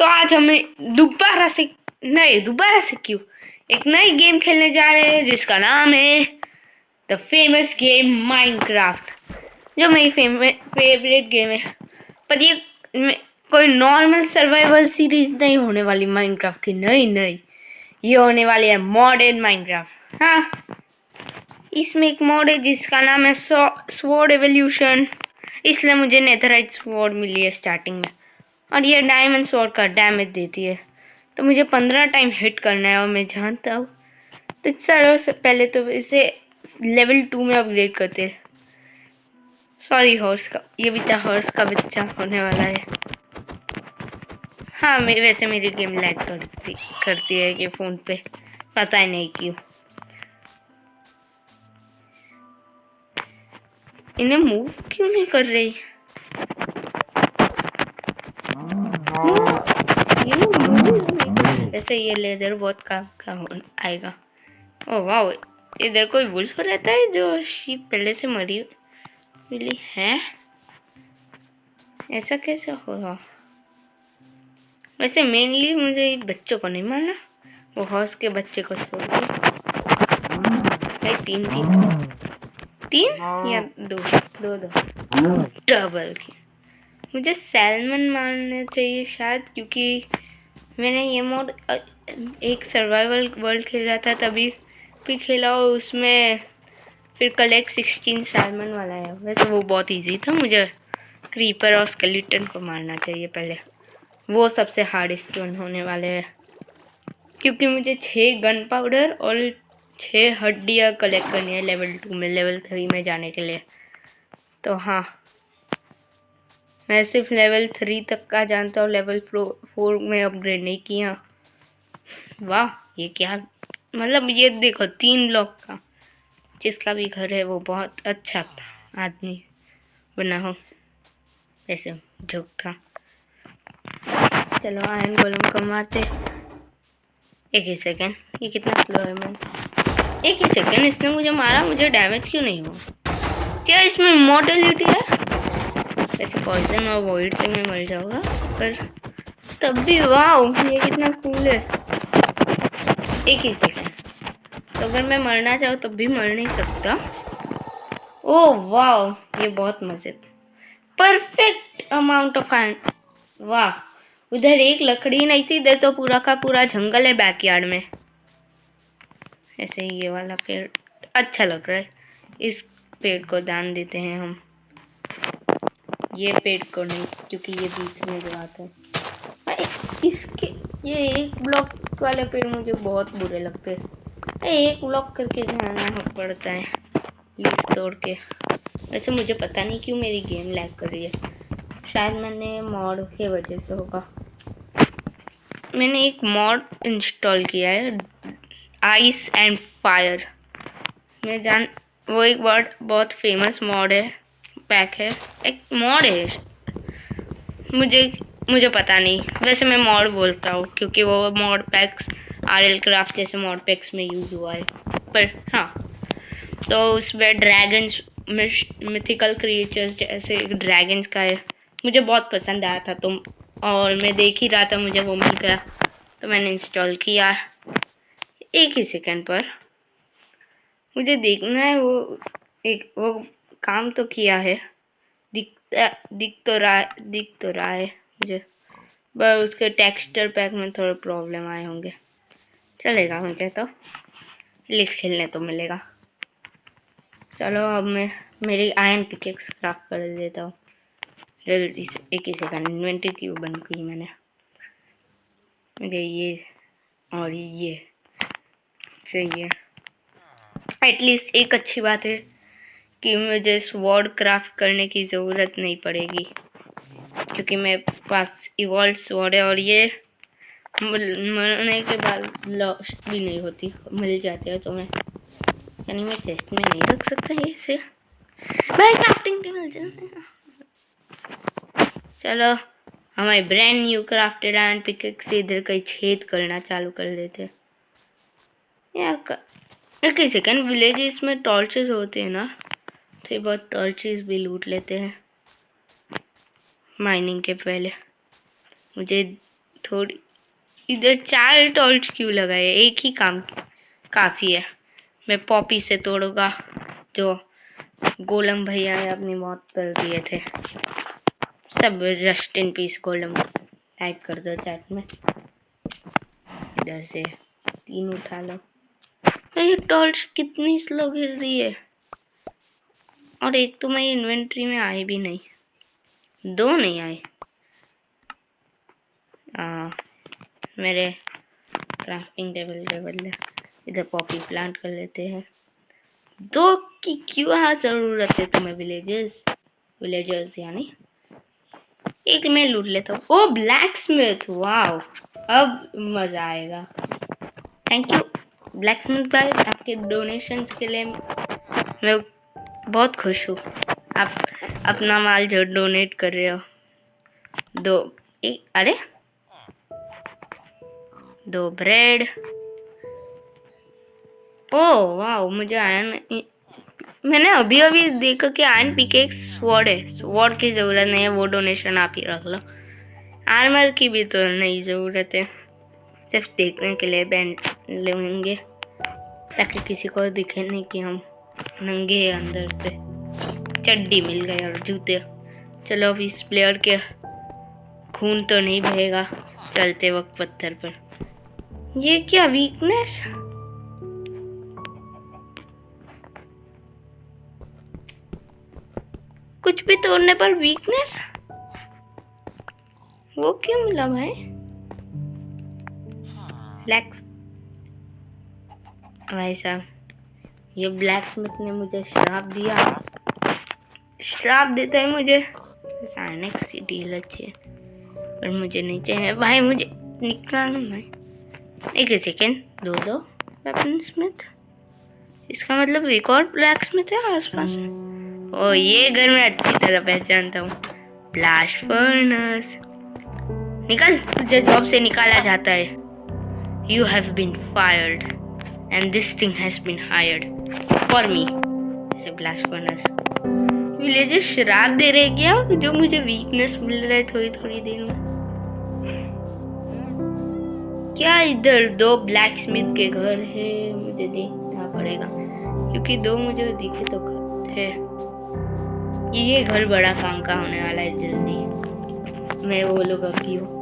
तो आज हमें दोबारा से क्यों एक नई गेम खेलने जा रहे हैं जिसका नाम है द फेमस गेम माइनक्राफ्ट, जो मेरी फेवरेट गेम है। पर ये कोई नॉर्मल सर्वाइवल सीरीज नहीं होने वाली माइनक्राफ्ट की, नई ये होने वाली है मॉडर्न माइनक्राफ्ट। हाँ, इसमें एक मॉड है जिसका नाम है स्वॉर्ड एवोल्यूशन, इसलिए मुझे नेथराइट स्वॉर्ड मिली है स्टार्टिंग में, और ये डायमंड स्वॉर्ड का डैमेज देती है। तो मुझे 15 टाइम हिट करना है और मैं जानता हूँ। तो चलो से पहले तो इसे लेवल 2 में अपग्रेड करते हैं। सॉरी हॉर्स का, ये भी था हॉर्स का बच्चा होने वाला है। हाँ, वैसे मेरी गेम लैग करती है ये फ़ोन पे, पता ही नहीं क्यों। इन्हें मूव क्यों नहीं कर रही? ये मूव वैसे ये लेदर बहुत काम का आएगा। ओह वाह, इधर कोई वुल्फ रहता है जो शीप पहले से मरी मिली है, ऐसा कैसे होगा? वैसे मेनली मुझे बच्चों को नहीं मारना, वो हॉर्स के बच्चे को छोड़ दो। तीन या दो डबल की। मुझे सैल्मन मारना चाहिए शायद, क्योंकि मैंने ये मोड एक सर्वाइवल वर्ल्ड खेल रहा था तभी भी खेला, और उसमें फिर कलेक्ट 16 सैल्मन वाला है। वैसे वो बहुत इजी था, मुझे क्रीपर और स्केलेटन को मारना चाहिए पहले, वो सबसे हार्डेस्ट वन होने वाले हैं, क्योंकि मुझे 6 गन पाउडर और 6 हड्डियाँ कलेक्ट करनी है लेवल 2 में, लेवल 3 में जाने के लिए। तो हाँ, मैं सिर्फ लेवल 3 तक का जानता हूँ, लेवल 4 में अपग्रेड नहीं किया। वाह, ये क्या, मतलब ये देखो 3 ब्लॉक का, जिसका भी घर है वो बहुत अच्छा आदमी बना हो, ऐसे झुक था। चलो आयरन गोलम को मारते। एक ही सेकेंड, ये कितना स्लो है। मैं एक ही सेकेंड, इसने मुझे मारा, मुझे डैमेज क्यों नहीं हुआ? क्या इसमें इमॉर्टलिटी है? वैसे पॉइजन और वॉइड से मैं मर जाऊंगा, पर तब भी वाह, ये कितना कूल है। एक ही सेकेंड, तो अगर मैं मरना चाहूँ तब भी मर नहीं सकता। ओह वाह, ये बहुत मजे, परफेक्ट अमाउंट ऑफ आयरन। वाह, उधर एक लकड़ी नहीं थी, इधर तो पूरा का पूरा जंगल है बैकयार्ड में। ऐसे ही ये वाला पेड़ अच्छा लग रहा है, इस पेड़ को दान देते हैं हम, ये पेड़ को नहीं, क्योंकि ये बीच में जो आता है। इसके ये एक ब्लॉक वाले पेड़ मुझे बहुत बुरे लगते हैं, एक ब्लॉक करके जाना पड़ता है लीफ तोड़ के। वैसे मुझे पता नहीं क्यों मेरी गेम लैग कर रही है, शायद मैंने मॉड के वजह से होगा। मैंने एक मॉड इंस्टॉल किया है, आइस एंड फायर। वो एक बहुत फेमस मॉड है, पैक है, एक मॉड है, मुझे पता नहीं, वैसे मैं मॉड बोलता हूँ क्योंकि वो मॉड पैक्स RL क्राफ्ट जैसे मॉड पैक्स में यूज़ हुआ है। पर हाँ, तो उसमें ड्रैगन्स, मिथिकल क्रिएचर्स जैसे ड्रैगन्स का है, मुझे बहुत पसंद आया था, तो और मैं देख ही रहा था, मुझे वो मिल गया तो मैंने इंस्टॉल किया। एक ही सेकंड पर मुझे देखना है, वो काम तो किया है, दिख तो रहा है मुझे, बस उसके टेक्सचर पैक में थोड़े प्रॉब्लम आए होंगे। चलेगा, मुझे तो लिस्ट खेलने तो मिलेगा। चलो अब मैं मेरी आयरन पिकेक्स क्राफ्ट कर देता हूँ जल्दी से। एक ही सेकंड, इन्वेंटरी क्यों बंद की मैंने, मुझे ये और ये चाहिए। एटलीस्ट एक अच्छी बात है कि मुझे स्वॉर्ड क्राफ्ट करने की ज़रूरत नहीं पड़ेगी, क्योंकि मेरे पास इवॉल्व स्वॉर्ड है, और ये मरने के बाद लॉस्ट भी नहीं होती, मिल जाते हैं तुम्हें, यानी मैं चेस्ट में नहीं रख सकता ये से। मैं क्राफ्टिंग चलो हमारे brand new crafted iron pickaxe से इधर कहीं छेद करना चालू कर देते यार। एक सेकंड, विलेजेस में टॉर्चेस होते हैं ना, तो बहुत टॉर्चेस भी लूट लेते हैं माइनिंग के पहले। मुझे थोड़ी इधर 4 टॉर्च क्यों लगाए? एक ही काम काफी है। मैं पॉपी से तोड़ूंगा जो गोलम भैया ने अपनी मौत पर दिए थे। सब रस्ट इन पीस गोलम टाइप कर दो चैट में। इधर से 3 उठा लो। ये टॉर्च कितनी स्लो गिर रही है। और एक तो मैं इन्वेंट्री में आए भी नहीं, 2 नहीं आए। मेरे क्राफ्टिंग टेबल के बदले इधर पॉपी प्लांट कर लेते हैं। 2 की क्यों जरूरत है तुम्हें? विलेजर्स यानी। एक मैं लूट लेता हूँ। ओ ब्लैक स्मिथ, वाओ अब मजा आएगा। थैंक यू ब्लैक स्मिथ भाई, आपके डोनेशंस के लिए मैं बहुत खुश हूँ। आप अपना माल जो डोनेट कर रहे हो। अरे 2 ब्रेड। ओ वाओ, मुझे आयरन, मैंने अभी अभी देखा कि आयरन पिकेक्स स्वॉर्ड है। स्वॉर्ड की जरूरत नहीं है, वो डोनेशन आप ही रख लो। आर्मर की भी तो नहीं जरूरत है, सिर्फ देखने के लिए पहन लेंगे ताकि किसी को दिखे नहीं कि हम नंगे हैं अंदर से। चड्डी मिल गई और जूते। चलो अब इस प्लेयर के खून तो नहीं बहेगा चलते वक्त पत्थर पर। ये क्या वीकनेस? कुछ भी तोड़ने पर वीकनेस? वो क्यों मिला भाई? भाई साहब, ये ब्लैक स्मिथ ने मुझे श्राप दिया। श्राप देता है मुझे। साइनेक्स की डील अच्छी है पर मुझे नहीं चाहिए भाई, मुझे निकालो भाई। एक सेकेंड, 2 वेपन स्मिथ, इसका मतलब एक और ब्लैक स्मिथ है आसपास। ओ ये घर में अच्छी तरह पहचानता हूँ। ब्लास्ट फर्नेस, निकल, तुझे जॉब से निकाला जाता है। You have been fired and this thing has been hired for me. ऐसे ब्लास्ट फर्नेस। विलेजर शराब दे रहे क्या जो मुझे वीकनेस मिल रहा है थोड़ी थोड़ी देर में? क्या इधर 2 ब्लैक स्मिथ के घर है? मुझे देखना पड़ेगा क्योंकि 2 मुझे दिखे तो थे। ये घर बड़ा काम का होने वाला है जल्दी। मैं बोलूँगा क्यों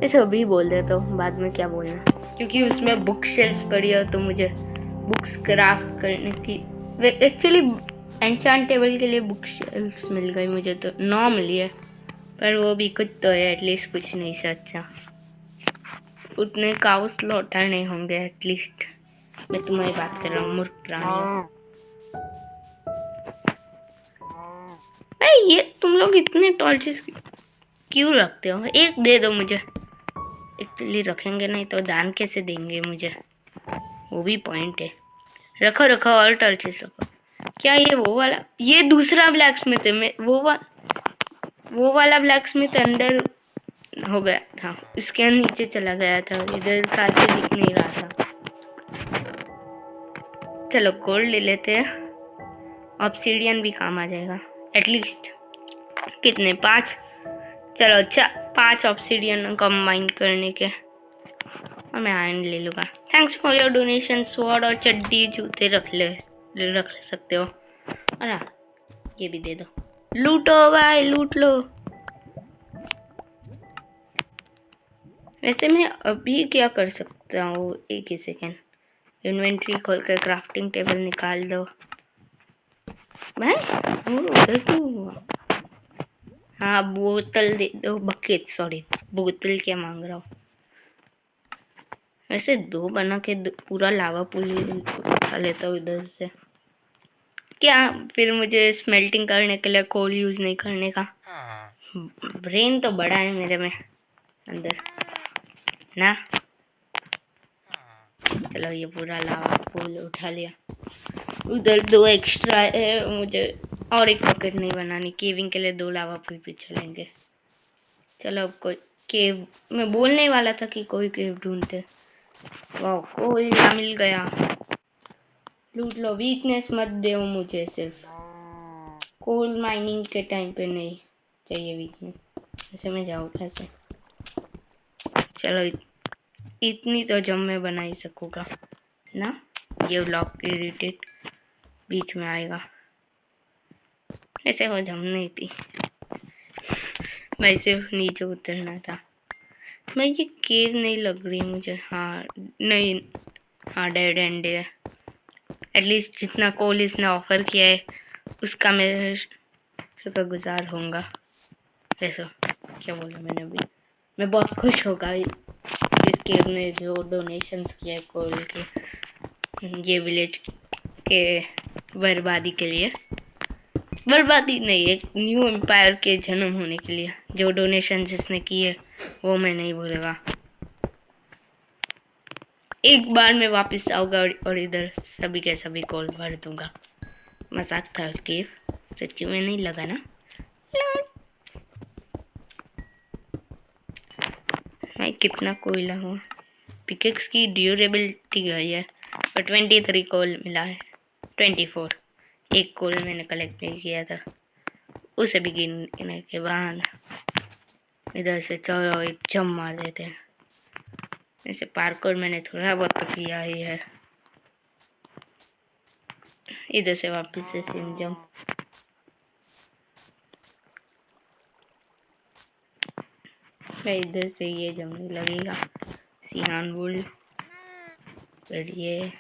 ऐसे अभी बोल देता हूँ, बाद में क्या बोलना, क्योंकि उसमें बुक शेल्फ्स पड़ी है तो मुझे बुक्स क्राफ्ट करने की एक्चुअली एन्चांटेबल के लिए बुक शेल्फ्स मिल गई मुझे, तो 9 मिली है पर वो भी कुछ तो है, एटलीस्ट कुछ नहीं से अच्छा। उतने काउस लौटा नहीं होंगे एटलीस्ट। मैं तुम्हारी बात कर रहा हूँ मूर्ख प्राणियों। ये तुम लोग इतने टॉर्चेस क्यों रखते हो? एक दे दो मुझे। एक्चुअली रखेंगे नहीं तो दान कैसे देंगे मुझे, वो भी पॉइंट है। रखो रखो और टॉर्चेस रखो। क्या ये वो वाला, ये दूसरा ब्लैक स्मिथ है? मैं वो वाला ब्लैक स्मिथ अंदर हो गया था, उसके नीचे चला गया था, इधर काटे दिख नहीं रहा था। चलो गोल्ड ले लेते हैं, ऑब्सीडियन भी काम आ जाएगा एटलीस्ट। कितने? 5। चलो अच्छा, 5 ऑब्सीडियन कंबाइन करने के, और मैं आयरन ले लूँगा। Thanks for your donation. Sword और चड्डी जूते रख सकते हो। और ये भी दे दो। लूटो भाई, लूट लो। वैसे मैं अभी क्या कर सकता हूँ? एक ही सेकेंड, इन्वेंट्री खोल कर क्राफ्टिंग टेबल निकाल दो भाई। उधर क्यों हुआ? हाँ बोतल दे दो, बकेट, सॉरी बोतल क्या मांग रहा हूँ। वैसे 2 बना के पूरा लावा पूल उठा लेता हूँ इधर से। क्या फिर मुझे स्मेल्टिंग करने के लिए कोल यूज नहीं करने का? ब्रेन तो बड़ा है मेरे में अंदर ना। चलो ये पूरा लावा पूल उठा लिया। उधर 2 एक्स्ट्रा है, मुझे और एक पॉकेट नहीं बनानी। केविंग के लिए 2 लावा पूल भी चलेंगे। चलो अब कोई केव, मैं बोलने वाला था कि कोई केव ढूंढते। वाह कोयला मिल गया, लूट लो। वीकनेस मत दो मुझे, सिर्फ कोल माइनिंग के टाइम पे नहीं चाहिए वीकनेस। ऐसे में जाओ कैसे? चलो इतनी तो जम मैं बना ही सकूँगा ना। ये व्लॉग एडिटेड बीच में आएगा। ऐसे वो जम नहीं थी, मैं सिर्फ नीचे उतरना था। मैं ये केव नहीं लग रही मुझे। हाँ नहीं, हाँ डेड एंड है। एटलीस्ट जितना कोल इसने ऑफर किया है उसका मैं शुक्रगुजार होऊंगा। वैसे क्या बोला मैंने अभी, मैं बहुत खुश होगा इस केव ने जो डोनेशंस किया है कोल के, ये विलेज के बर्बादी के लिए। बर्बादी नहीं, एक न्यू एम्पायर के जन्म होने के लिए जो डोनेशन जिसने किए वो मैं नहीं भूलूंगा। एक बार मैं वापस आऊंगा और इधर सभी के सभी कॉल भर दूंगा। मजाक था उसकी, सच्ची में नहीं लगा ना। मैं कितना कोयला हूँ। पिकेक्स की ड्यूरेबिलिटी गई है और 23 कॉल मिला है। 24 एक कॉल मैंने कलेक्ट नहीं किया था, उसे भी गिनने के बाद इधर से चलो एक जम मार देते हैं। ऐसे पार्कोर मैंने थोड़ा बहुत तो किया ही है। इधर से वापस से सेम जंप। मैं इधर से ये जमने लगेगा। सिहान बुल फिर ये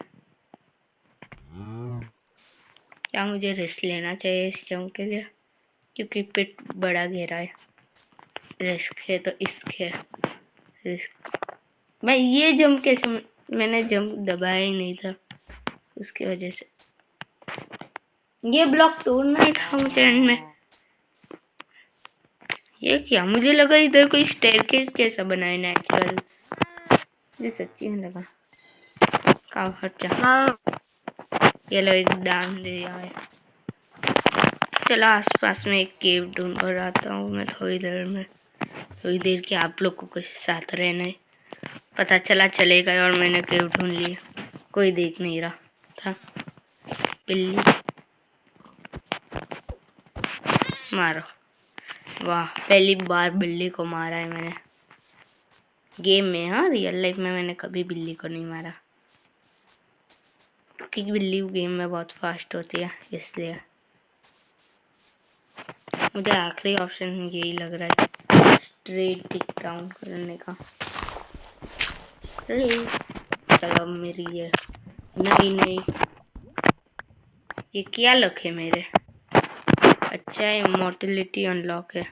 क्या मुझे रिस्क लेना चाहिए इस जंप के लिए, क्योंकि पिट बड़ा घेरा है। रिस्क है तो इश्क है। रिस्क मैं ये जंप कैसे, मैंने जंप दबाया ही नहीं था उसकी वजह से। ये ब्लॉक तोड़ना ही था मुझे एंड में। ये क्या, मुझे लगा इधर कोई स्टेयरकेस कैसा बना है नेचुरल। ये सच्ची में लगा का हट जा। ये लो एक डांस दिया है। चलो आसपास में एक केव ढूंढ कर आता हूँ मैं थोड़ी देर के आप लोग को कुछ साथ रहना है। पता चला चले गए और मैंने केव ढूंढ लिया, कोई देख नहीं रहा था। बिल्ली मारो। वाह, पहली बार बिल्ली को मारा है मैंने गेम में। हाँ रियल लाइफ में मैंने कभी बिल्ली को नहीं मारा, क्योंकि बिल्ली गेम में बहुत फास्ट होती है, इसलिए मुझे आखिरी ऑप्शन यही लग रहा है, स्ट्रेट टिक डाउन करने का। चलो मेरी ये नहीं ये क्या लक है मेरे। अच्छा है, इमॉर्टलिटी अनलॉक है।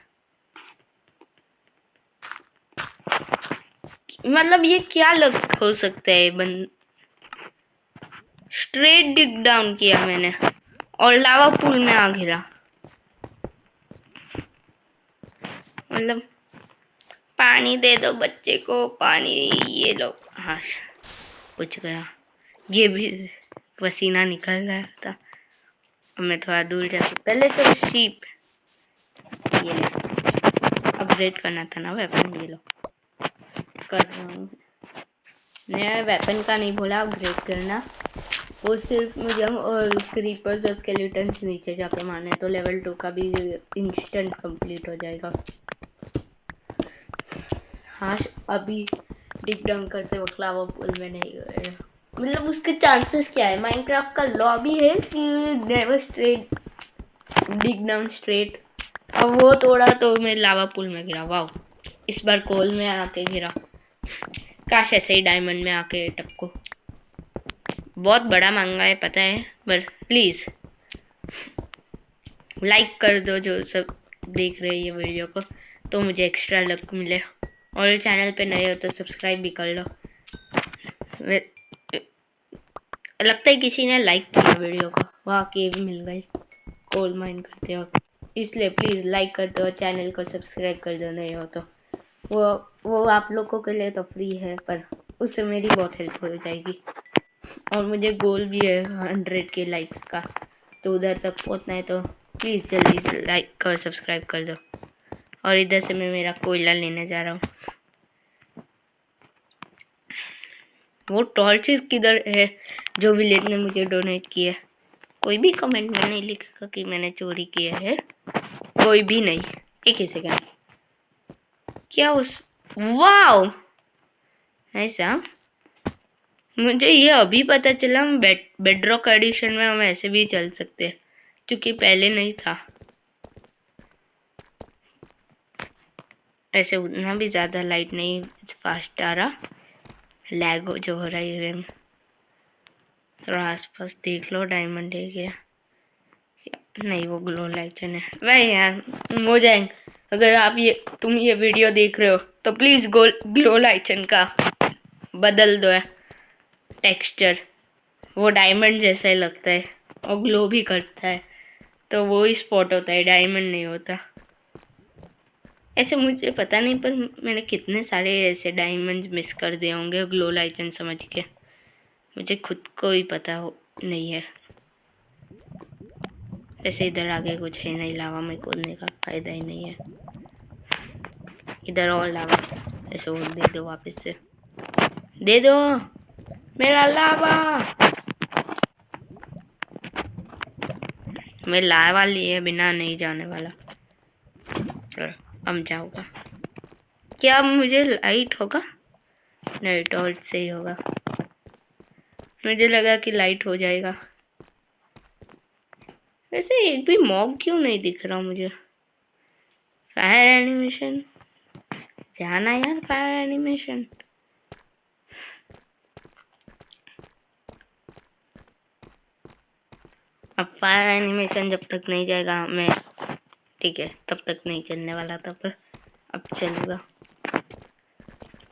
मतलब ये क्या लक हो सकता है। स्ट्रेट डिग डाउन किया मैंने और लावा पूल में आ गिरा। मतलब पानी दे दो बच्चे को, पानी। ये लो। हाँ कुछ गया, ये भी पसीना निकल गया था। अब मैं थोड़ा दूर जाके पहले तो शीप ये ले अपग्रेड करना था ना वेपन। ये लो कर रहा हूँ। मैं वेपन का नहीं बोला अपग्रेड करना, वो सिर्फ मुझे और क्रीपर्स और स्केलेटन्स नीचे जाके मारने, तो लेवल 2 का भी इंस्टेंट कंप्लीट हो जाएगा। हाँ अभी डिग डाउन करते वक्त लावा पूल में नहीं गए, मतलब उसके चांसेस क्या है। माइनक्राफ्ट का लॉबी है कि नेवर स्ट्रेट डिग डाउन स्ट्रेट, अब वो तोड़ा तो मैं लावा पूल में गिरा। वाह, इस बार कोल में आके गिरा। काश ऐसे ही डायमंड में आके टपको। बहुत बड़ा मांगा है पता है, पर प्लीज लाइक कर दो जो सब देख रहे हैं ये वीडियो को, तो मुझे एक्स्ट्रा लक मिले। और चैनल पे नए हो तो सब्सक्राइब भी कर लो। लगता है किसी ने लाइक किया वीडियो को। वाह केव मिल गई कोल माइन करते हो, इसलिए प्लीज लाइक कर दो, चैनल को सब्सक्राइब कर दो नहीं हो तो। वो आप लोगों के लिए तो फ्री है, पर उससे मेरी बहुत हेल्प हो जाएगी। और मुझे गोल भी है 100 के लाइक्स का, तो उधर तक पहुंचना है, तो प्लीज़ जल्दी से लाइक और सब्सक्राइब कर दो। और इधर से मैं मेरा कोयला लेने जा रहा हूँ। वो टॉर्चेस किधर है जो विलेज ने मुझे डोनेट किए? कोई भी कमेंट में नहीं लिखा कि मैंने चोरी किया है, कोई भी नहीं। एक ही सेकंड, क्या उस वाओ ऐसा मुझे ये अभी पता चला, हम बेडरॉक एडिशन में हम ऐसे भी चल सकते हैं, क्योंकि पहले नहीं था। ऐसे उतना भी ज़्यादा लाइट नहीं फास्ट आ रहा, लैग जो हो रहा है गेम। थोड़ा आसपास देख लो, डायमंड है क्या? नहीं, वो ग्लो लाइटन है भाई यार। मोजैंग, अगर तुम ये वीडियो देख रहे हो तो प्लीज ग्लो लाइटन का बदल दो है टेक्सचर। वो डायमंड जैसा ही लगता है और ग्लो भी करता है, तो वो ही स्पॉट होता है, डायमंड नहीं होता। ऐसे मुझे पता नहीं, पर मैंने कितने सारे ऐसे डायमंड्स मिस कर दिए होंगे ग्लो लाइटन समझ के, मुझे खुद को ही पता नहीं है। ऐसे इधर आगे कुछ है नहीं, लावा में कूदने का फायदा ही नहीं है। इधर और लावा, ऐसे वो दे दो, वापस से दे दो मेरा लावा। मैं लावा लिए बिना नहीं जाने वाला। चलो अब जाऊंगा। क्या मुझे लाइट होगा? नहीं, टॉर्च से ही होगा। मुझे लगा कि लाइट हो जाएगा। वैसे एक भी मॉब क्यों नहीं दिख रहा मुझे? फायर एनिमेशन जाना यार, फायर एनिमेशन। अब फायर एनिमेशन जब तक नहीं जाएगा मैं, ठीक है, तब तक नहीं चलने वाला था, पर अब चलूँगा।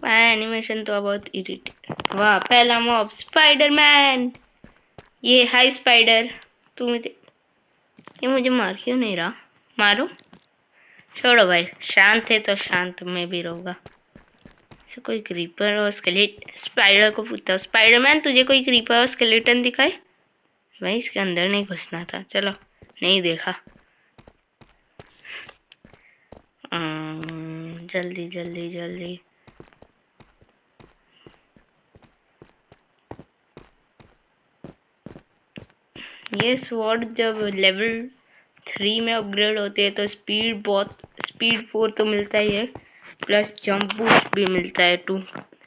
फायर एनिमेशन तो बहुत इरिटेट। वाह, पहला मॉब स्पाइडरमैन। ये हाई स्पाइडर, तू मुझे मार क्यों नहीं रहा? मारो, छोड़ो भाई, शांत है तो शांत मैं भी रहूँगा। ऐसे कोई क्रीपर और स्केलेट, स्पाइडर को पूछता हूँ, स्पाइडरमैन तुझे कोई क्रीपर और स्केलेटन दिखाए? भाई इसके अंदर नहीं घुसना था, चलो नहीं देखा। जल्दी जल्दी जल्दी। ये स्वॉर्ड जब लेवल 3 में अपग्रेड होती है तो स्पीड 4 तो मिलता ही है, प्लस जंप बूस्ट भी मिलता है 2।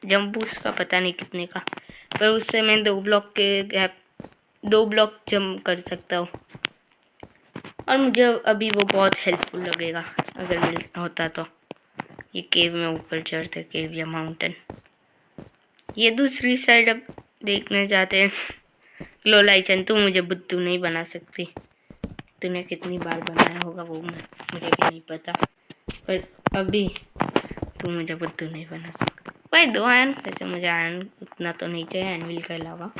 जंप बूस्ट का पता नहीं कितने का, पर उससे मैं 2 ब्लॉक जंप कर सकता हूँ, और मुझे अभी वो बहुत हेल्पफुल लगेगा अगर मिल होता तो। ये केव में ऊपर चढ़ते, केव या माउंटेन। ये दूसरी साइड अब देखने जाते हैं। लोलाइचन, तू मुझे बुद्धू नहीं बना सकती। तूने कितनी बार बनाया होगा वो मुझे भी नहीं पता, पर अभी तू मुझे बुद्धू नहीं बना सकती। भाई 2 आयन, वैसे मुझे आयन उतना तो नहीं चाहिए एनविल के अलावा।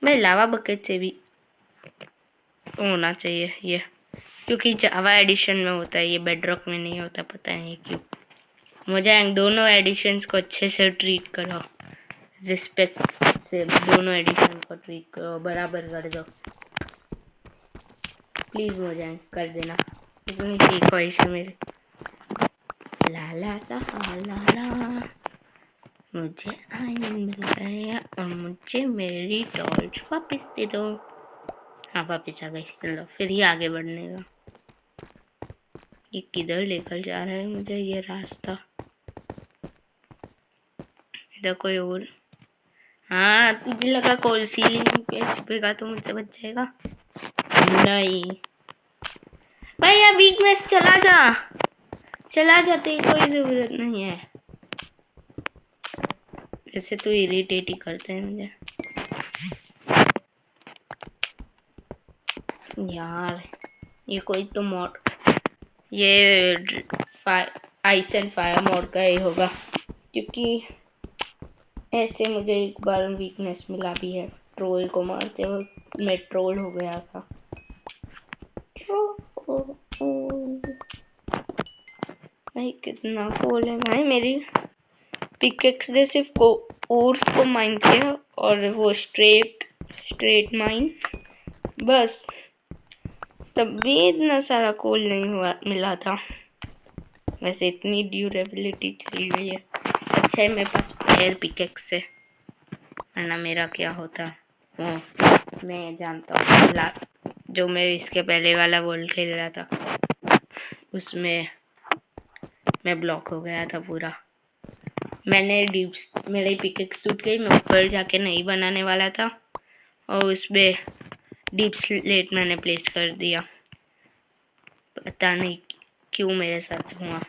भाई लावा बकेट से भी होना चाहिए ये, क्योंकि जावा एडिशन में होता है, ये बेडरॉक में नहीं होता, पता नहीं क्यों। मुझे दोनों एडिशंस को अच्छे से ट्रीट करो, रिस्पेक्ट से दोनों एडिशन को ट्रीट करो, बराबर कर दो प्लीज। मुझे कर देना, इतनी सी ख्वाहिश है मेरी। ला ला ला ला ला, मुझे आयन मिल गया और मुझे मेरी टॉर्च वापस दे दो। हाँ वापस आ गई। चलो फिर ही आगे बढ़ने का। ये किधर लेकर जा रहा है मुझे ये रास्ता? इधर कोई और? हाँ, तुझे लगा कोई सीलिंग पे छुपेगा तो मुझसे बच जाएगा? नहीं भाई, यार वीकनेस चला जा, चला जाते, कोई जरूरत नहीं है। ऐसे तो इरिटेट ही करते हैं मुझे यार। ये कोई तो मॉड, ये आइस एंड फायर मोड का ही होगा, क्योंकि ऐसे मुझे एक बार वीकनेस मिला भी है। ट्रोल को मारते वक्त मैं ट्रोल हो गया था। भाई कितना कोल है भाई। मेरी पिकेक्स ने सिर्फ ओर्स को माइन किया और वो स्ट्रेट माइन, बस। तब भी इतना सारा कोल नहीं हुआ मिला था। वैसे इतनी ड्यूरेबिलिटी चली गई है। अच्छा है मेरे पास स्पेयर पिकेक्स है, वरना मेरा क्या होता वो मैं जानता हूँ। जो मैं इसके पहले वाला वर्ल्ड खेल रहा था उसमें मैं ब्लॉक हो गया था पूरा। मैंने डीप्स मेरे पिकेक्स टूट गई, मैं ऊपर जाके नहीं बनाने वाला था और उसमें डीप स्लेट मैंने प्लेस कर दिया। पता नहीं क्यों मेरे साथ हुआ।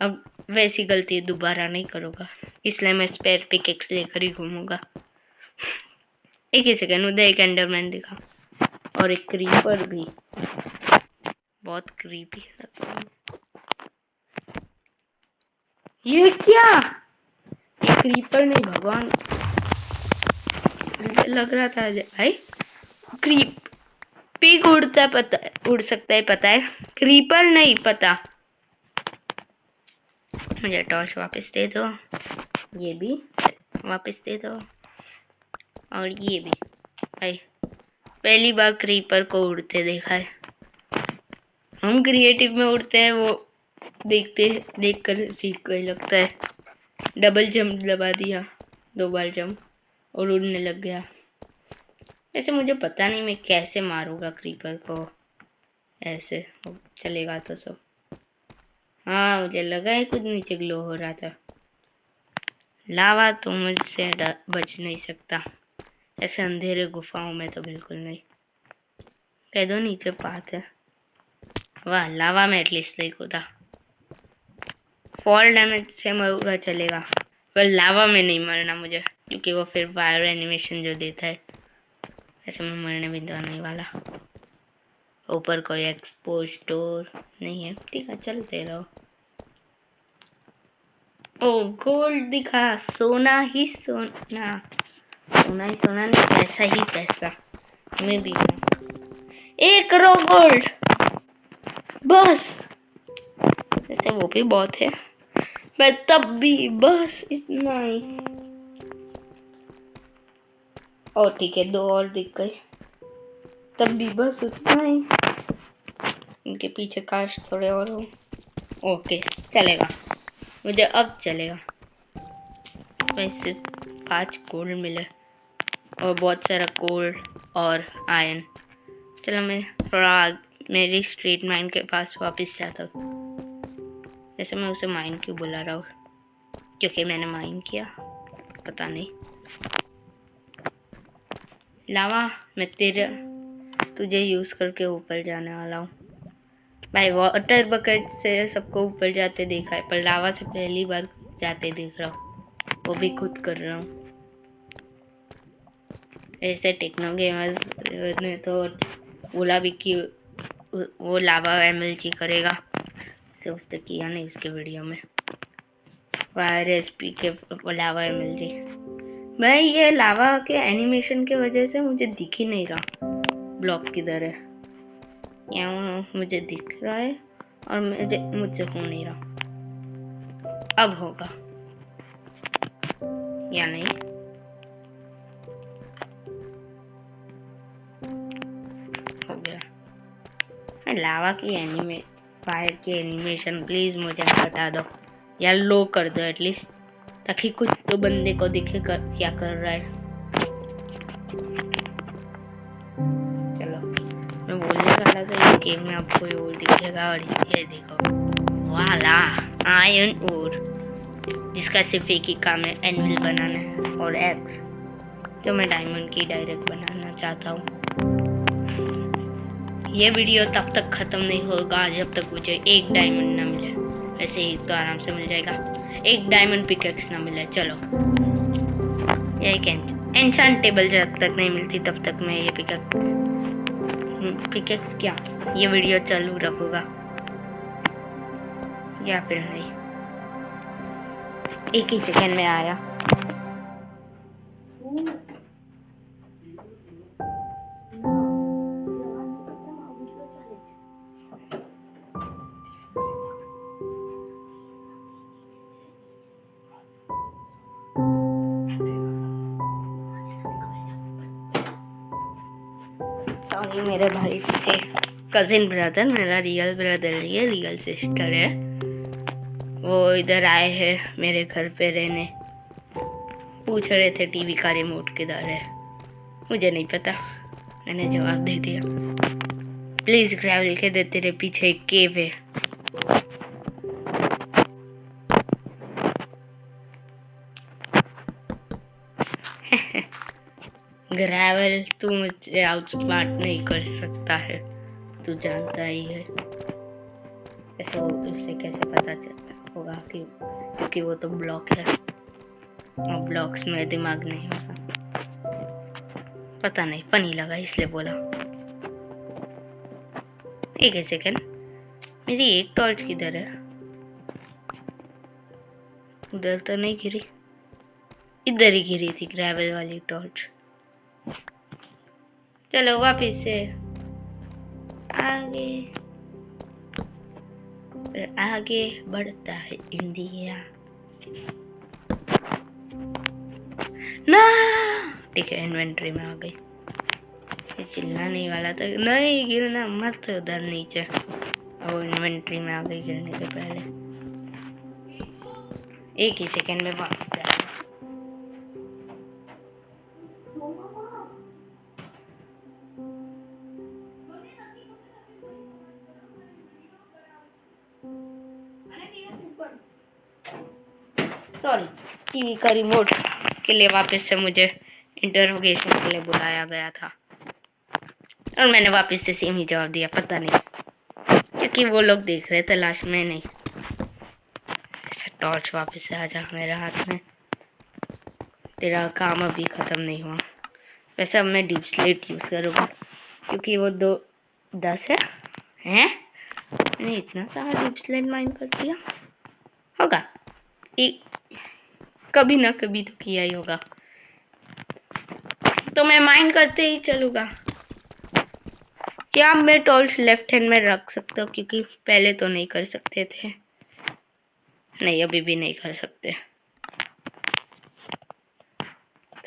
अब वैसी गलती दोबारा नहीं करूँगा, इसलिए मैं स्पेयर पिकेक्स लेकर ही घूमूंगा। एक ही सेकंड, उधर एक एंडरमैन दिखा और एक क्रीपर भी, बहुत क्रीपी लगता है। ये क्या? ये क्रीपर नहीं भगवान, लग रहा था भाई क्रीप पिग उड़ता है, पता उड़ सकता है, पता है, क्रीपर नहीं पता। मुझे टॉर्च वापस दे दो, ये भी वापस दे दो और ये भी। भाई पहली बार क्रीपर को उड़ते देखा है। हम क्रिएटिव में उड़ते हैं, वो देख कर सीख गए लगता है। डबल जंप दबा दिया, 2 बार जंप और उड़ने लग गया। वैसे मुझे पता नहीं मैं कैसे मारूंगा क्रीपर को, ऐसे चलेगा तो सब। हाँ मुझे लगा है कुछ नीचे ग्लो हो रहा था। लावा तो मुझसे बच नहीं सकता, ऐसे अंधेरे गुफाओं में तो बिल्कुल नहीं। कह दो नीचे पाथ है। वाह, लावा में एटलीस्ट नहीं कूदा। फॉल डैमेज से मरूंगा चलेगा, पर लावा में नहीं मरना मुझे, क्योंकि वो फिर फायर एनिमेशन जो देता है, ऐसे मैं मरने भी तो नहीं वाला। ऊपर कोई एक्सपोज डोर नहीं है, ठीक है चलते रहो। ओ गोल्ड दिखा, सोना ही सोना, सोना ही सोना नहीं, पैसा ही पैसा। मैं भी 1 करोड़ गोल्ड बस, वैसे वो भी बहुत है, पर तब भी बस इतना ही। और ठीक है, 2 और दिख गए, तब भी बस उतना ही। इनके पीछे काश थोड़े और हो। ओके चलेगा, मुझे अब चलेगा। वैसे 5 गोल्ड मिले और बहुत सारा गोल्ड और आयरन। चलो मैं थोड़ा मेरी स्ट्रीट माइन के पास वापस जाता हूँ। वैसे मैं उसे माइन क्यों बुला रहा हूँ, क्योंकि मैंने माइन किया, पता नहीं। लावा मैं तुझे यूज़ करके ऊपर जाने वाला हूँ। भाई वाटर बकेट से सबको ऊपर जाते देखा है, पर लावा से पहली बार जाते देख रहा हूँ, वो भी खुद कर रहा हूँ। ऐसे टेक्नो गेमर्स ने तो बोला भी कि वो लावा एमएलजी करेगा, से उसने किया नहीं उसके वीडियो में। फायर एसपी के लावा एमएलजी। मैं ये लावा के एनिमेशन के वजह से मुझे दिख ही नहीं रहा ब्लॉक किधर है। यहाँ मुझे दिख रहा है और मुझसे हो नहीं रहा। अब होगा या नहीं? हो गया। लावा की फायर की एनिमेशन प्लीज मुझे हटा दो या लो कर दो एटलीस्ट, ताकि कुछ तो बंदे को दिखे क्या कर रहा है। चलो मैं बोलने वाला था ये गेम में आपको और दिखेगा, और ये देखो वाला आयरन ओर, जिसका सिर्फ एक ही काम है, एनविल बनाना है, और एक्स जो मैं डायमंड की डायरेक्ट बनाना चाहता हूँ। ये वीडियो तब तक खत्म नहीं होगा जब तक मुझे 1 डायमंड ना मिले। वैसे ही तो आराम से मिल जाएगा, 1 डायमंड पिकेक्स ना मिले। चलो ये एन्चेंटेबल जब तक नहीं मिलती तब तक मैं ये पिकेक्स क्या ये वीडियो चालू रखूंगा या फिर नहीं। 1 ही सेकेंड में आया। सॉरी मेरे भाई के कजिन ब्रदर, मेरा रियल ब्रदर है, रियल सिस्टर है, वो इधर आए हैं मेरे घर पे रहने। पूछ रहे थे टीवी का रिमोट किधर है, मुझे नहीं पता, मैंने जवाब दे दिया। प्लीज ग्रेवल के दे, तेरे पीछे एक केव है। ग्रेवल तू मुझे आउटस्मार्ट नहीं कर सकता है, तू जानता ही है। ऐसे उससे कैसे पता चलता होगा कि, क्योंकि वो तो ब्लॉक है और ब्लॉक्स में दिमाग नहीं होगा। पता नहीं, फनी लगा इसलिए बोला। एक सेकेंड, मेरी एक टॉर्च किधर है? उधर तो नहीं गिरी, इधर ही गिरी थी ग्रेवल वाली टॉर्च। चलो वापिस से आगे, आगे बढ़ता है इंडिया ना। ठीक है, इन्वेंट्री में आ गई। ये चिल्लाने वाला था, नहीं गिरना मत उधर नीचे। वो इन्वेंट्री में आ गई गिरने के पहले। एक ही सेकंड में वापस आ गया। सॉरी, टीवी का रिमोट के लिए वापस से मुझे इंटरोगेशन के लिए बुलाया गया था और मैंने वापस से सेम ही जवाब दिया। पता नहीं, क्योंकि वो लोग देख रहे थे लास्ट में। नहीं, ऐसा टॉर्च वापस से आ जा मेरे हाथ में। तेरा काम अभी ख़त्म नहीं हुआ। वैसे अब मैं डीप स्लेट यूज़ करूँगा क्योंकि वो 10 है। मैंने इतना सारा डीप स्लेट माइन कर दिया होगा, कभी ना कभी तो किया ही होगा। तो मैं माइन करते ही चलूँगा। क्या मैं टॉर्च लेफ्ट हैंड में रख सकता हूँ? क्योंकि पहले तो नहीं कर सकते थे। नहीं, अभी भी नहीं कर सकते।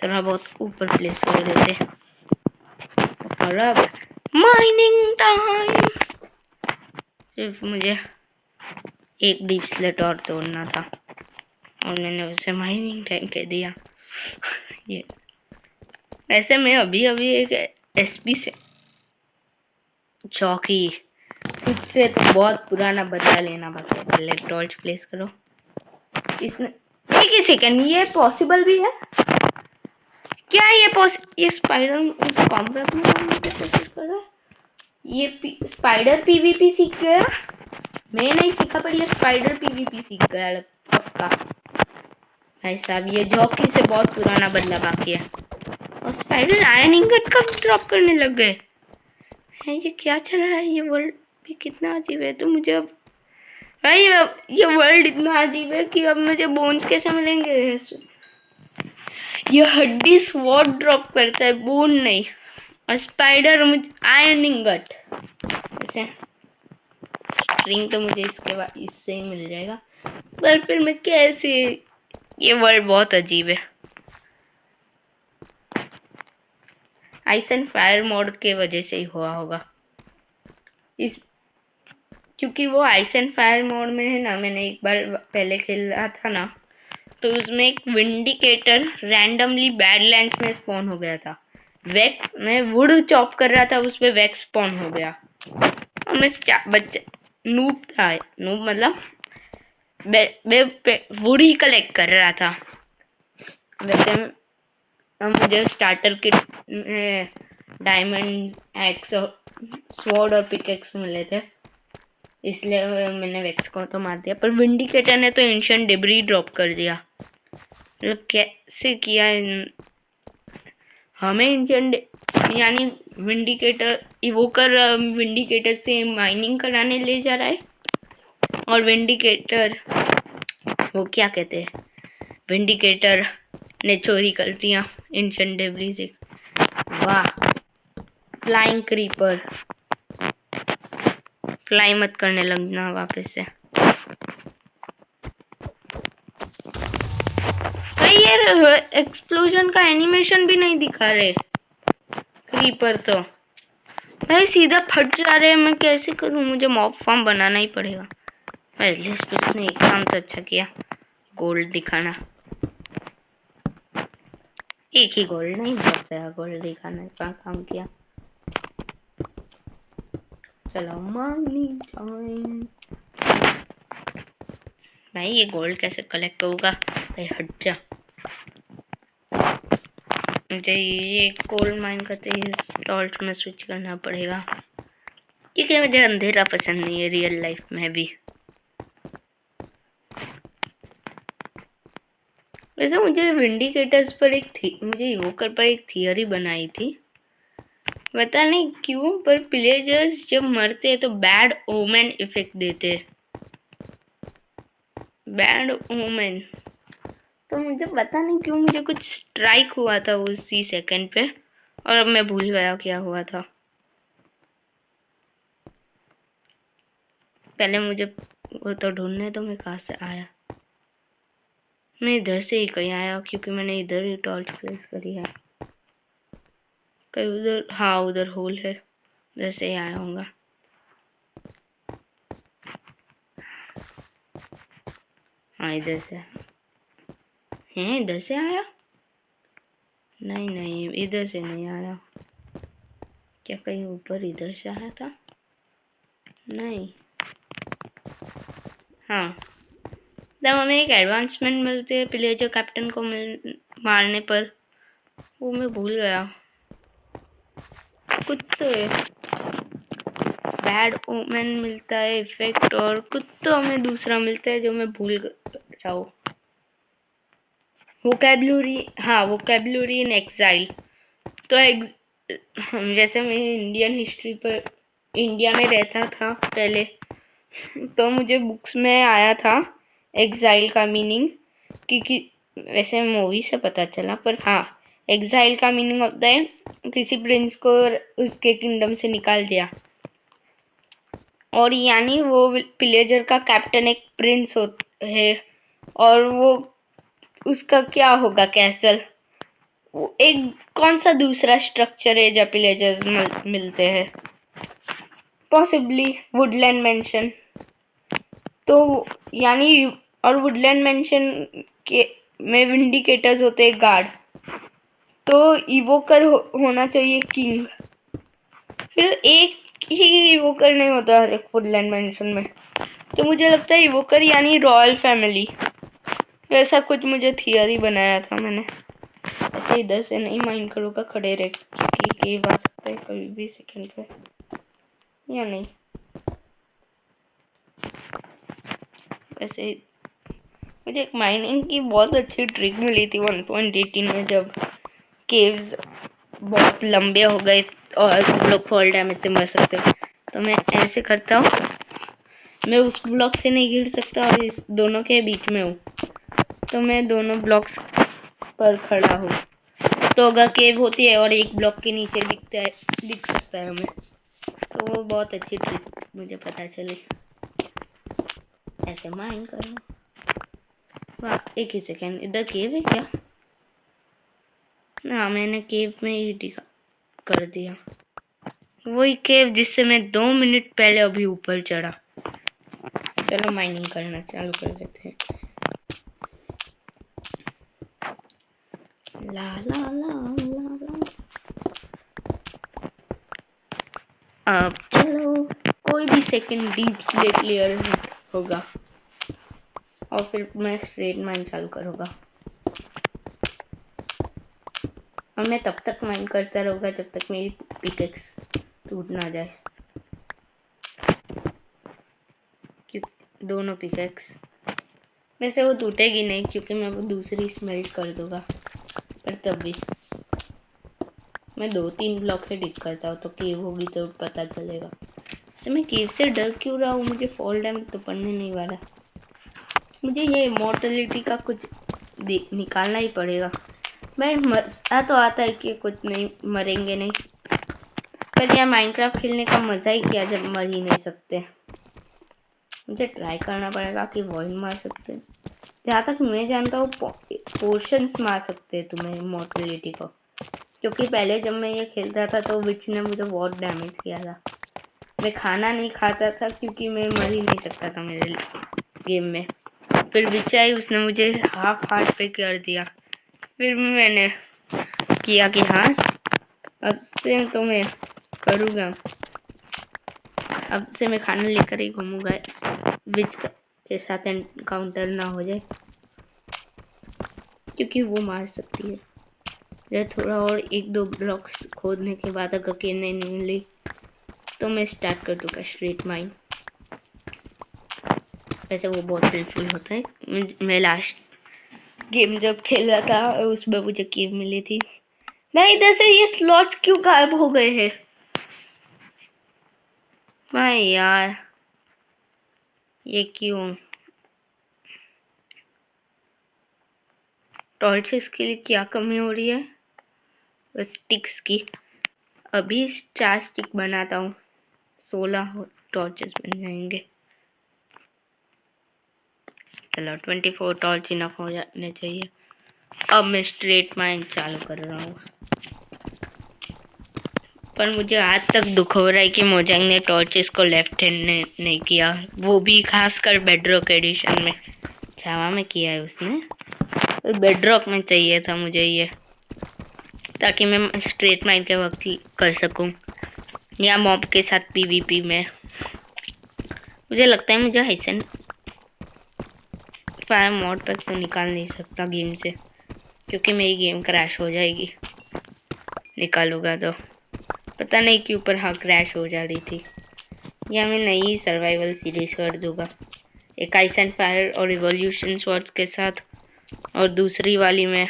थोड़ा बहुत ऊपर प्लेस कर देते। और अब माइनिंग टाइम। सिर्फ मुझे एक डीप स्लेट और तोड़ना था और मैंने उसे माइनिंग टाइम कह दिया। ये ऐसे में अभी एक एसपी से चौकी खुद से तो बहुत पुराना बदला लेना बाकी है। पहले टॉर्च प्लेस करो। इसने एक ही सेकंड, ये पॉसिबल भी है क्या? ये स्पाइडर कॉम्बैट में कोशिश कर रहा है। ये स्पाइडर पीवीपी सीख गया। मैं नहीं सीखा, पर ये स्पाइडर पीवीपी सीख गया पक्का। भाई साहब, ये जॉकी से बहुत पुराना बदला बाकी है। और स्पाइडर आयरन इंगट कब ड्रॉप करने लग गए हैं? ये क्या चल रहा है? ये वर्ल्ड भी कितना अजीब है। तो मुझे अब भाई, ये वर्ल्ड इतना अजीब है कि अब मुझे बोन्स कैसे मिलेंगे? ये हड्डी स्वॉर्ड ड्रॉप करता है, बोन नहीं। और स्पाइडर मुझे आयरन इंगट। ऐसे स्ट्रिंग तो मुझे इसके बाद इससे ही मिल जाएगा, पर फिर मैं कैसे? ये वर्ल्ड बहुत अजीब है। आइस एंड फायर मोड के वजह से ही हुआ होगा इस, क्योंकि वो आइस एंड फायर मोड में है ना। मैंने एक बार पहले खेला था ना, तो उसमें एक विंडिकेटर रैंडमली बैडलैंड्स में स्पॉन हो गया था। वैक्स मैं वुड चॉप कर रहा था, उस पे वैक्स स्पॉन हो गया और मैं बच्चा नूब था। नूब मतलब वुड ही कलेक्ट कर रहा था। वैसे मुझे स्टार्टर किट डायमंड एक्स और स्वॉर्ड और पिकेक्स मिले थे, इसलिए मैंने वैक्स को तो मार दिया। पर विंडिकेटर ने तो एंशिएंट डेब्री ड्रॉप कर दिया। मतलब कैसे किया हमें एंशिएंट, यानी विंडिकेटर इवोकर विंडिकेटर से माइनिंग कराने ले जा रहा है और विंडिकेटर वो क्या कहते हैं, विंडिकेटर ने चोरी कर दिया एंशिएंट डेब्री से। वाह, फ्लाइंग क्रीपर, फ्लाई मत करने लगना वापस से। भाई ये एक्सप्लोजन का एनिमेशन भी नहीं दिखा रहे क्रीपर, तो भाई सीधा फट जा रहे हैं। मैं कैसे करूं? मुझे मॉब फार्म बनाना ही पड़ेगा। एटलीस्ट उसने एक काम तो अच्छा किया, गोल्ड दिखाना। एक ही गोल्ड नहीं, बहुत सारा गोल्ड दिखाना का काम किया। चलो माइनिंग टाइम। भाई ये गोल्ड कैसे कलेक्ट होगा? भाई हट जा। मुझे ये कोल माइन करते ही इस टॉर्च में स्विच करना पड़ेगा, क्योंकि मुझे अंधेरा पसंद नहीं है रियल लाइफ में भी। वैसे मुझे विंडिकेटर्स पर मुझे इवोकर पर एक थियरी बनाई थी, पता नहीं क्यों, पर प्लेयर्स जब मरते हैं तो बैड ओमेन इफेक्ट देते हैं, बैड ओमेन। तो मुझे पता नहीं क्यों मुझे कुछ स्ट्राइक हुआ था उसी सेकंड पे, और अब मैं भूल गया क्या हुआ था। पहले मुझे वो तो ढूंढने तो मैं कहाँ से आया। मैं इधर से ही कहीं आया, क्योंकि मैंने इधर ही टॉर्च प्लेस करी है। कहीं उधर, हाँ उधर होल है, उधर से ही आया होगा। हाँ इधर से है, इधर से आया। नहीं नहीं, इधर से नहीं आया। क्या कहीं ऊपर इधर से आया था? नहीं। हाँ, जब हमें एक एडवांसमेंट मिलती है प्लेजर कैप्टन को मारने पर, वो मैं भूल गया। कुछ तो है, बैड ओमेन मिलता है इफेक्ट, और कुछ तो हमें दूसरा मिलता है जो मैं भूल रहा हूँ। वोकैबुलरी, हाँ वोकैबुलरी इन एक्साइल। तो जैसे मैं इंडियन हिस्ट्री पर इंडिया में रहता था पहले, तो मुझे बुक्स में आया था एक्साइल का मीनिंग, क्योंकि वैसे मूवी से पता चला, पर हाँ एक्साइल का मीनिंग होता है किसी प्रिंस को उसके किंगडम से निकाल दिया, और यानी वो प्लेजर का कैप्टन एक प्रिंस है, और वो उसका क्या होगा कैसल, वो एक कौन सा दूसरा स्ट्रक्चर है जब प्लेजर्स मिलते हैं, पॉसिबली वुडलैंड मेंशन। तो यानी, और वुडलैंड मेंशन के में विंडिकेटर्स होते हैं गार्ड, तो इवोकर होना चाहिए किंग। फिर एक ही इवोकर नहीं होता हर एक वुडलैंड मेंशन में, तो मुझे लगता है इवोकर यानी रॉयल फैमिली, ऐसा कुछ मुझे थियरी बनाया था मैंने। ऐसे इधर से नहीं माइंड करूँगा, खड़े रह, क्योंकि केव आ सकता है कभी भी सेकंड पे, या नहीं। वैसे मुझे एक माइनिंग की बहुत अच्छी ट्रिक मिली थी 1.18 में, जब केव्स बहुत लंबे हो गए और तुम लोग फॉल डैमेज से मर सकते हो, तो मैं ऐसे करता हूँ, मैं उस ब्लॉक से नहीं गिर सकता और इस दोनों के बीच में हूँ, तो मैं दोनों ब्लॉक्स पर खड़ा हूँ, तो अगर केव होती है और एक ब्लॉक के नीचे दिख सकता है हमें, तो वो बहुत अच्छी ट्रिक मुझे पता चली। ऐसे माइंड करो। वाह, एक ही सेकेंड, इधर केव है क्या? हाँ मैंने केव में ही कर दिया, वही केव जिससे मैं 2 मिनट पहले अभी ऊपर चढ़ा। चलो माइनिंग करना चालू कर देते हैं। ला ला ला ला ला। अब चलो, कोई भी सेकंड डीप स्लेट लेयर होगा, और फिर मैं स्ट्रेट माइन चालू करूँगा, और मैं तब तक माइन करता रहूँगा जब तक मेरी पिकेक्स टूट ना जाए, दोनों पिकेक्स। वैसे वो टूटेगी नहीं, क्योंकि मैं वो दूसरी स्मेल्ट कर दूंगा, पर तब भी मैं 2-3 ब्लॉक से डिग करता हूँ, तो केव होगी तो पता चलेगा। वैसे मैं केव से डर क्यों रहा हूँ? मुझे फॉल डैमेज तो पड़ने नहीं वाला, मुझे ये इमॉर्टलिटी का कुछ निकालना ही पड़ेगा। भाई मज़ा तो आता है कि कुछ नहीं, मरेंगे नहीं, पर यार माइनक्राफ्ट खेलने का मज़ा ही क्या जब मर ही नहीं सकते। मुझे ट्राई करना पड़ेगा कि वॉइड मार सकते हैं, जहाँ तक मैं जानता हूँ पोर्शंस मार सकते हैं तुम्हें इमॉर्टलिटी को, क्योंकि पहले जब मैं ये खेलता था तो विच ने मुझे बहुत डैमेज किया था। मैं खाना नहीं खाता था क्योंकि मैं मर ही नहीं सकता था मेरे गेम में, फिर विच आई, उसने मुझे हाफ हार्ट पे कर दिया, फिर मैंने किया कि हाँ अब से तो मैं करूँगा, अब से मैं खाना लेकर ही घूमूंगा, विच के साथ एनकाउंटर ना हो जाए, क्योंकि वो मार सकती है। मुझे थोड़ा और एक दो ब्लॉक्स खोदने के बाद अगर केव नहीं मिली तो मैं स्टार्ट कर दूँगा स्ट्रीट माइन। वैसे वो बहुत हेल्पफुल होता है। मैं लास्ट गेम जब खेल रहा था उसमें मुझे केव मिली थी। मैं इधर से ये स्लॉट्स क्यों गायब हो गए हैं भाई यार, ये क्यों? टॉर्चेस के लिए क्या कमी हो रही है? बस स्टिक्स की। अभी 4 स्टिक बनाता हूँ, 16 टॉर्चेस बन जाएंगे। चलो 24 टॉर्च इनफ हो जाने चाहिए। अब मैं स्ट्रेट माइन चालू कर रहा हूँ। पर मुझे आज तक दुख हो रहा है कि मोजांग ने टॉर्चेस को लेफ्ट हैंड ने नहीं किया, वो भी खासकर बेडरॉक एडिशन में। जावा में किया है उसने, बेडरॉक में चाहिए था मुझे ये, ताकि मैं स्ट्रेट माइन के वक्त कर सकूं या मॉब के साथ पीवीपी में। मुझे लगता है मुझे हाइसन फायर मोड तक तो निकाल नहीं सकता गेम से, क्योंकि मेरी गेम क्रैश हो जाएगी निकालूंगा तो। पता नहीं क्यों पर हाँ क्रैश हो जा रही थी। या मैं नई सर्वाइवल सीरीज कर दूंगा, एक आइस एंड फायर और इवोल्यूशन स्वॉर्ड्स के साथ, और दूसरी वाली में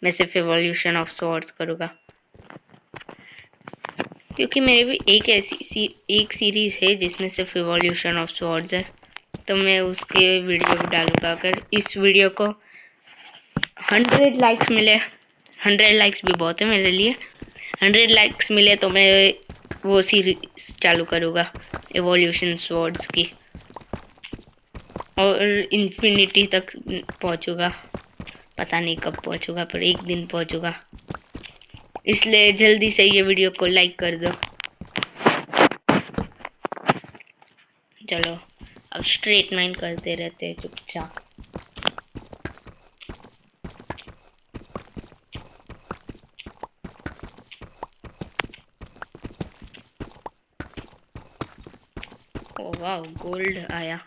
मैं सिर्फ इवोल्यूशन ऑफ स्वॉर्ड्स करूँगा, क्योंकि मेरे भी एक सीरीज है जिसमें सिर्फ इवोल्यूशन ऑफ स्वॉर्ड्स है। तो मैं उसके वीडियो भी डालूंगा। अगर इस वीडियो को 100 लाइक्स मिले, 100 लाइक्स भी बहुत है मेरे लिए, 100 लाइक्स मिले तो मैं वो सीरीज चालू करूँगा इवोल्यूशन स्वॉर्ड्स की, और इन्फिनिटी तक पहुँचूँगा। पता नहीं कब पहुँचूँगा, पर एक दिन पहुँचूँगा। इसलिए जल्दी से ये वीडियो को लाइक कर दो। चलो अब स्ट्रेट माइन करते रहते हैं चुपचाप। ओ वाह, गोल्ड आया।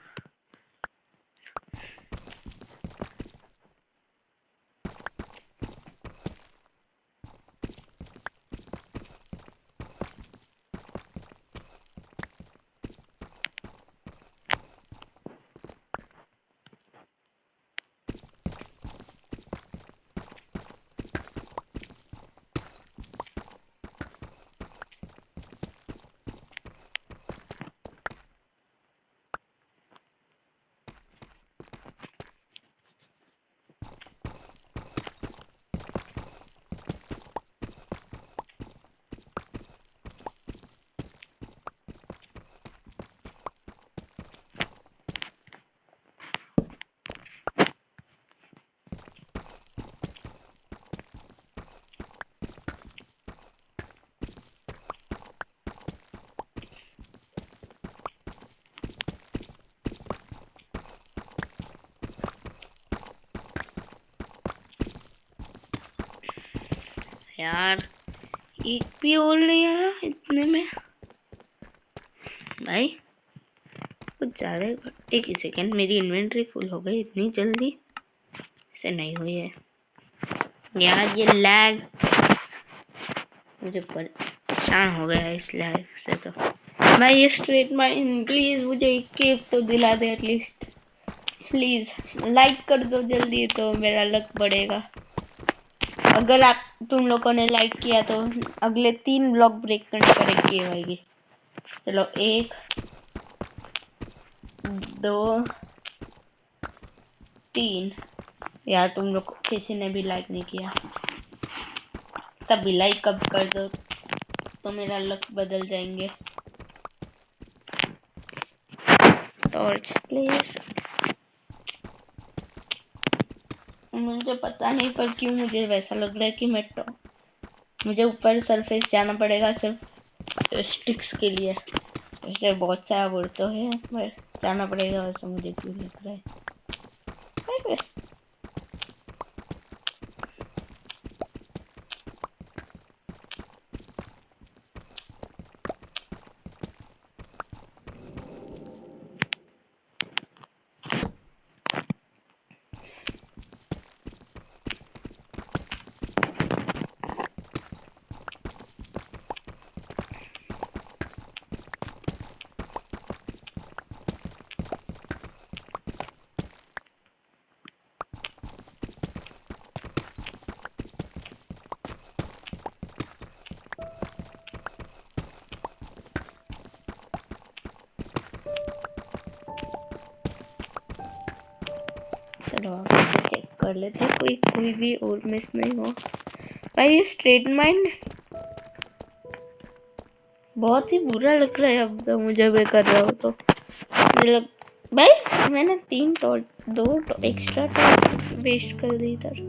यार एक भी और नहीं आया इतने में भाई, कुछ ज़्यादा ही। एक ही सेकेंड, मेरी इन्वेंटरी फुल हो गई इतनी जल्दी से नहीं हुई है यार। ये लैग मुझे परेशान हो गया है इस लैग से। तो भाई ये स्ट्रेट माइन प्लीज़ मुझे एक केव तो दिला दे एटलीस्ट, प्लीज़। लाइक कर दो जल्दी तो मेरा लक बढ़ेगा। अगर तुम लोगों ने लाइक किया तो अगले 3 ब्लॉक ब्रेक करने पर एक केव आएगी। चलो 1 2 3। यार तुम लोग किसी ने भी लाइक नहीं किया, तभी लाइक कब कर दो तो मेरा लक बदल जाएंगे। Torch please. मुझे पता नहीं पर क्यों मुझे वैसा लग रहा है कि मुझे ऊपर सरफेस जाना पड़ेगा सिर्फ स्टिक्स के लिए। वैसे बहुत सारा वो तो है पर जाना पड़ेगा, वैसे मुझे क्यों लग रहा है। बस चलो वापस से चेक कर लेते हैं कोई भी और मिस नहीं हो। भाई ये स्ट्रेट माइंड बहुत ही बुरा लग रहा है अब तो मुझे भी कर रहा हो तो मतलब भाई मैंने 2 एक्स्ट्रा टॉर्च वेस्ट कर दी इधर।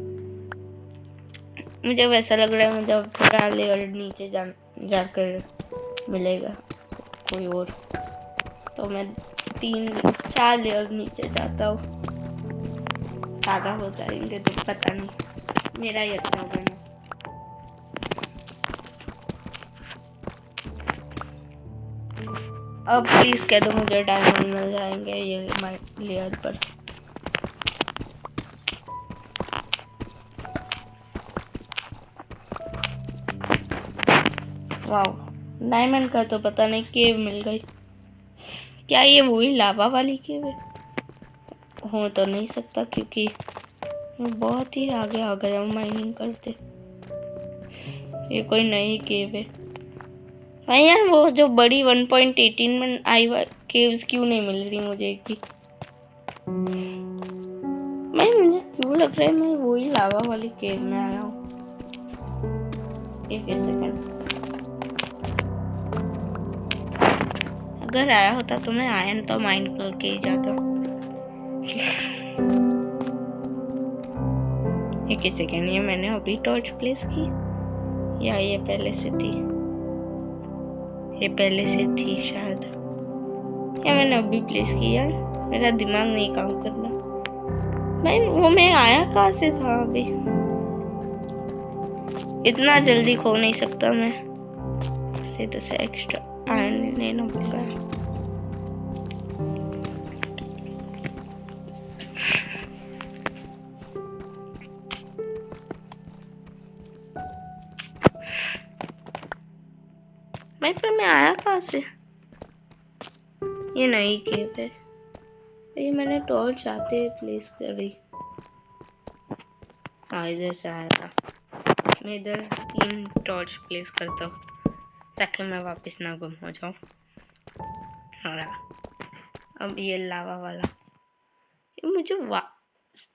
मुझे वैसा लग रहा है मुझे थोड़ा लेयर नीचे जाकर मिलेगा कोई और, तो मैं 3-4 लेयर नीचे जाता हूँ, ज़्यादा हो जाएंगे तो पता नहीं, मेरा ही अच्छा होगा ना। अब प्लीज कह दो मुझे डायमंड मिल जाएंगे ये लेयर पर। वाओ डायमंड का तो पता नहीं केव मिल गई। क्या ये वही लावा वाली केव है? हो तो नहीं सकता क्योंकि मैं बहुत ही आगे आ गया हूँ माइनिंग करते। ये कोई नई केव है भाई यार, वो जो बड़ी 1.18 में आई केव्स क्यों नहीं मिल रही मुझे एक भी? भाई मुझे क्यों लग रहा है मैं वही लावा वाली केव में आया हूँ। एक सेकंड, अगर आया होता तो मैं आयन तो माइंड करके ही जाता। एक सेकंड, ये मैंने अभी टॉर्च प्लेस की या ये पहले से थी? ये पहले से थी शायद, या मैंने अभी प्लेस की? यार मेरा दिमाग नहीं काम करना भाई। वो मैं आया कहाँ से था अभी? इतना जल्दी खो नहीं सकता मैं, सीधे से एक्स्ट्रा आयरन लेना पड़ेगा। भाई पर मैं आया कहाँ से? ये नई केव है, ये मैंने टॉर्च आते हुए प्लेस करी। हाँ इधर से आया था। मैं इधर 3 टॉर्च प्लेस करता हूँ ताकि मैं वापस ना गुम हो जाऊँ। हाँ अब ये लावा वाला, ये मुझे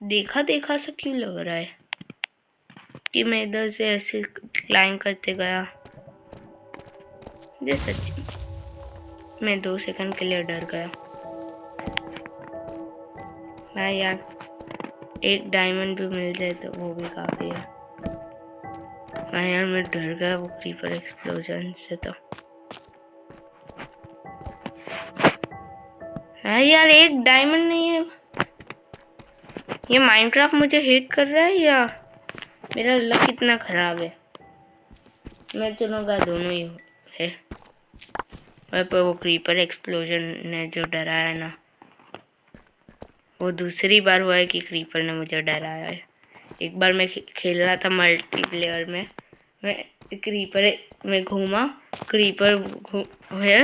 देखा देखा सा क्यों लग रहा है कि मैं इधर से ऐसे क्लाइंब करते गया। ये सच्ची मैं 2 सेकंड के लिए डर गया भाई यार। एक डायमंड भी मिल जाए तो वो भी काफी है भाई यार। मैं डर गया वो क्रीपर एक्सप्लोजन से तो। हाँ यार एक डायमंड नहीं है। ये माइनक्राफ्ट मुझे हिट कर रहा है या मेरा लक इतना खराब है? मैं चुनूंगा दोनों ही है। पर वो क्रीपर एक्सप्लोजन ने जो डराया ना, वो दूसरी बार हुआ है कि क्रीपर ने मुझे डराया है। एक बार मैं खेल रहा था मल्टीप्लेयर में, मैं क्रीपर में घूमा, क्रीपर है